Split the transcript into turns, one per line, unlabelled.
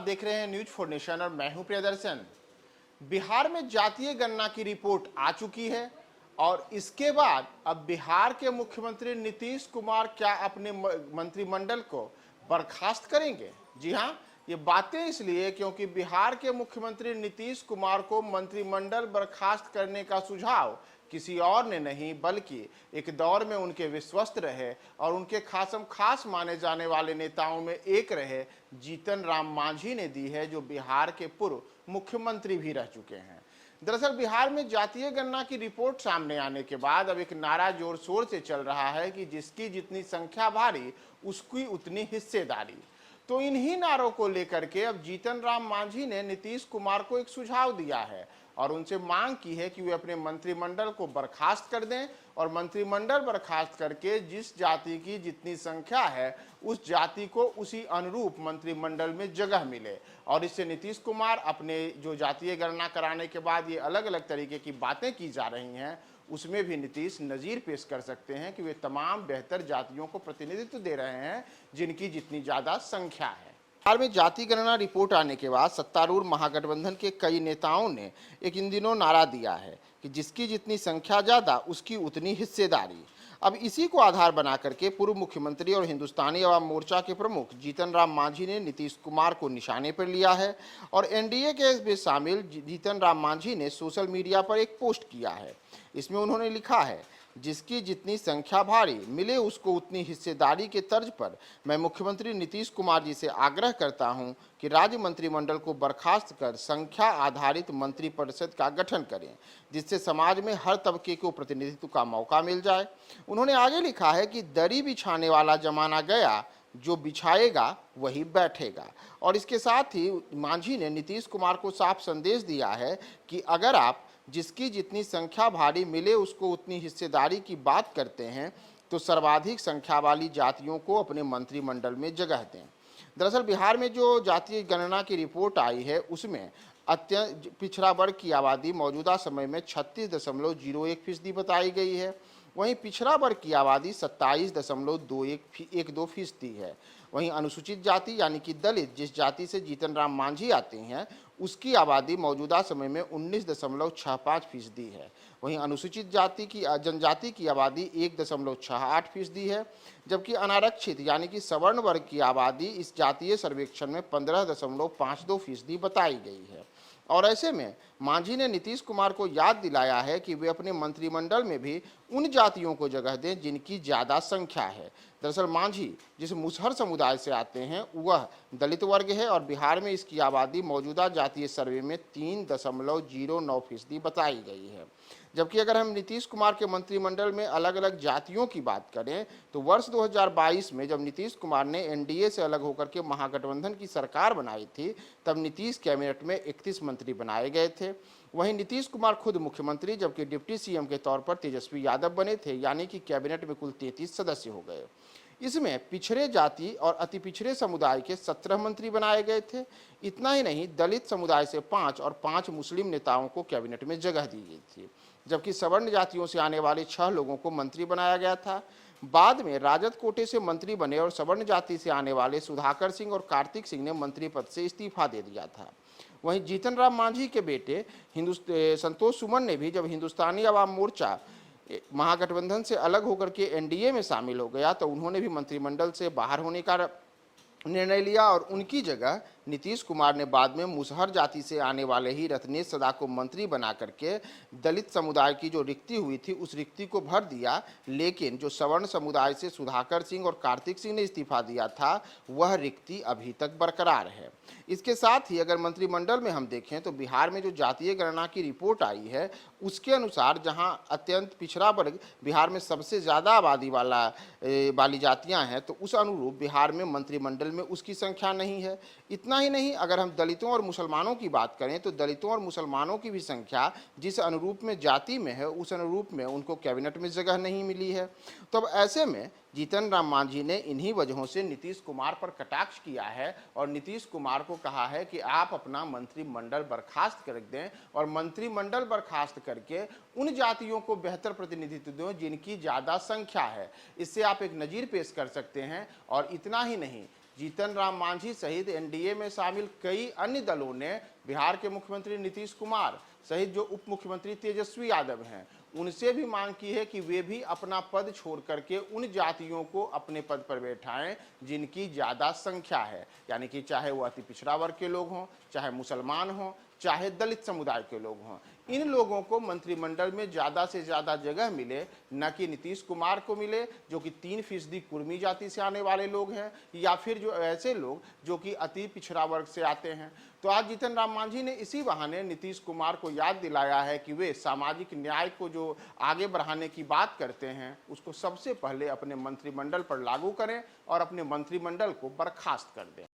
देख रहे हैं न्यूज फॉर नेशन और मैं हूं प्रियदर्शन। बिहार में जातीय गणना की रिपोर्ट आ चुकी है और इसके बाद अब बिहार के मुख्यमंत्री नीतीश कुमार क्या अपने मंत्रिमंडल को बर्खास्त करेंगे? जी हां, ये बातें इसलिए क्योंकि बिहार के मुख्यमंत्री नीतीश कुमार को मंत्रिमंडल बर्खास्त करने का सुझाव किसी और ने नहीं बल्कि एक दौर में उनके विश्वस्त रहे और उनके खासम खास माने जाने वाले नेताओं में एक रहे जीतन राम मांझी ने दी है, जो बिहार के पूर्व मुख्यमंत्री भी रह चुके हैं। दरअसल बिहार में जातीय गणना की रिपोर्ट सामने आने के बाद अब एक नारा जोर शोर से चल रहा है कि जिसकी जितनी संख्या भारी उसकी उतनी हिस्सेदारी। तो इन्हीं नारों को लेकर के अब जीतन राम मांझी ने नीतीश कुमार को एक सुझाव दिया है और उनसे मांग की है कि वे अपने मंत्रिमंडल को बर्खास्त कर दें और मंत्रिमंडल बर्खास्त करके जिस जाति की जितनी संख्या है उस जाति को उसी अनुरूप मंत्रिमंडल में जगह मिले। और इससे नीतीश कुमार अपने जो जातीय गणना कराने के बाद ये अलग अलग तरीके की बातें की जा रही हैं उसमें भी नीतीश नज़ीर पेश कर सकते हैं कि वे तमाम बेहतर जातियों को प्रतिनिधित्व दे रहे हैं जिनकी जितनी ज़्यादा संख्या है। बिहार में जाति गणना रिपोर्ट आने के बाद सत्तारूढ़ महागठबंधन के कई नेताओं ने एक इन दिनों नारा दिया है कि जिसकी जितनी संख्या ज़्यादा उसकी उतनी हिस्सेदारी। अब इसी को आधार बना करके पूर्व मुख्यमंत्री और हिंदुस्तानी अवाम मोर्चा के प्रमुख जीतन राम मांझी ने नीतीश कुमार को निशाने पर लिया है और एनडीए के में शामिल जीतन राम मांझी ने सोशल मीडिया पर एक पोस्ट किया है। इसमें उन्होंने लिखा है, जिसकी जितनी संख्या भारी मिले उसको उतनी हिस्सेदारी के तर्ज पर मैं मुख्यमंत्री नीतीश कुमार जी से आग्रह करता हूं कि राज्य मंत्रिमंडल को बर्खास्त कर संख्या आधारित मंत्रिपरिषद का गठन करें, जिससे समाज में हर तबके को प्रतिनिधित्व का मौका मिल जाए। उन्होंने आगे लिखा है कि दरी बिछाने वाला जमाना गया, जो बिछाएगा वही बैठेगा। और इसके साथ ही मांझी ने नीतीश कुमार को साफ संदेश दिया है कि अगर आप जिसकी जितनी संख्या भारी मिले उसको उतनी हिस्सेदारी की बात करते हैं तो सर्वाधिक संख्या वाली जातियों को अपने मंत्रिमंडल में जगह दें। दरअसल बिहार में जो जातीय गणना की रिपोर्ट आई है उसमें अत्यंत पिछड़ा वर्ग की आबादी मौजूदा समय में 36.01% बताई गई है। वहीं पिछड़ा वर्ग की आबादी 27.2112% है। वहीं अनुसूचित जाति यानी कि दलित, जिस जाति से जीतन राम मांझी आते हैं, उसकी आबादी मौजूदा समय में 19.65% है। वहीं अनुसूचित जाति की जनजाति की आबादी 1.68% है, जबकि अनारक्षित यानी कि सवर्ण वर्ग की आबादी इस जातीय सर्वेक्षण में 15.52% बताई गई है। और ऐसे में मांझी ने नीतीश कुमार को याद दिलाया है कि वे अपने मंत्रिमंडल में भी उन जातियों को जगह दें जिनकी ज़्यादा संख्या है। दरअसल मांझी जिस मुसहर समुदाय से आते हैं वह दलित वर्ग है और बिहार में इसकी आबादी मौजूदा जातीय सर्वे में 3.09% बताई गई है। जबकि अगर हम नीतीश कुमार के मंत्रिमंडल में अलग अलग जातियों की बात करें तो वर्ष 2022 में जब नीतीश कुमार ने एनडीए से अलग होकर के महागठबंधन की सरकार बनाई थी तब नीतीश कैबिनेट में 31 मंत्री बनाए गए थे। वहीं नीतीश कुमार खुद मुख्यमंत्री जबकि डिप्टी सीएम के तौर पर तेजस्वी यादव बने थे, यानी कि कैबिनेट में कुल 33 सदस्य हो गए। इसमें पिछड़े जाति और अति पिछड़े समुदाय के 17 मंत्री बनाए गए थे। इतना ही नहीं, दलित समुदाय से 5 और 5 मुस्लिम नेताओं को कैबिनेट में जगह दी गई थी, जबकि सवर्ण जातियों से आने वाले 6 लोगों को मंत्री बनाया गया था। बाद में राजद कोटे से मंत्री बने और सवर्ण जाति से आने वाले सुधाकर सिंह और कार्तिक सिंह ने मंत्री पद से इस्तीफा दे दिया था। वहीं जीतन राम मांझी के बेटे संतोष सुमन ने भी जब हिंदुस्तानी अवाम मोर्चा महागठबंधन से अलग होकर के एनडीए में शामिल हो गया तो उन्होंने भी मंत्रिमंडल से बाहर होने का निर्णय लिया और उनकी जगह नीतीश कुमार ने बाद में मुसहर जाति से आने वाले ही रत्नेश सदा को मंत्री बना करके दलित समुदाय की जो रिक्ति हुई थी उस रिक्ति को भर दिया। लेकिन जो सवर्ण समुदाय से सुधाकर सिंह और कार्तिक सिंह ने इस्तीफा दिया था वह रिक्ति अभी तक बरकरार है। इसके साथ ही अगर मंत्रिमंडल में हम देखें तो बिहार में जो जातीय गणना की रिपोर्ट आई है उसके अनुसार जहां अत्यंत पिछड़ा वर्ग बिहार में सबसे ज़्यादा आबादी वाली जातियां हैं तो उस अनुरूप बिहार में मंत्रिमंडल में उसकी संख्या नहीं है। इतना ही नहीं, अगर हम दलितों और मुसलमानों की बात करें तो दलितों और मुसलमानों की भी संख्या जिस अनुरूप में जाति में है उस अनुरूप में उनको कैबिनेट में जगह नहीं मिली है। तो अब ऐसे में जीतन राम मांझी ने इन्हीं वजहों से नीतीश कुमार पर कटाक्ष किया है और नीतीश कुमार को कहा है कि आप अपना मंत्रिमंडल बर्खास्त कर दें और मंत्रिमंडल बर्खास्त करके उन जातियों को बेहतर प्रतिनिधित्व दें जिनकी ज़्यादा संख्या है। इससे आप एक नज़ीर पेश कर सकते हैं। और इतना ही नहीं, जीतन राम मांझी सहित एनडीए में शामिल कई अन्य दलों ने बिहार के मुख्यमंत्री नीतीश कुमार सहित जो उप मुख्यमंत्री तेजस्वी यादव हैं, उनसे भी मांग की है कि वे भी अपना पद छोड़ करके उन जातियों को अपने पद पर बैठाएं जिनकी ज़्यादा संख्या है, यानी कि चाहे वो अति पिछड़ा वर्ग के लोग हों, चाहे मुसलमान हों, चाहे दलित समुदाय के लोग हों। इन लोगों को मंत्रिमंडल में ज़्यादा से ज़्यादा जगह मिले, न कि नीतीश कुमार को मिले जो कि 3% कुर्मी जाति से आने वाले लोग हैं, या फिर जो ऐसे लोग जो कि अति पिछड़ा वर्ग से आते हैं। तो आज जीतन राम मांझी ने इसी बहाने नीतीश कुमार को याद दिलाया है कि वे सामाजिक न्याय को जो आगे बढ़ाने की बात करते हैं, उसको सबसे पहले अपने मंत्रिमंडल पर लागू करें और अपने मंत्रिमंडल को बर्खास्त कर दें।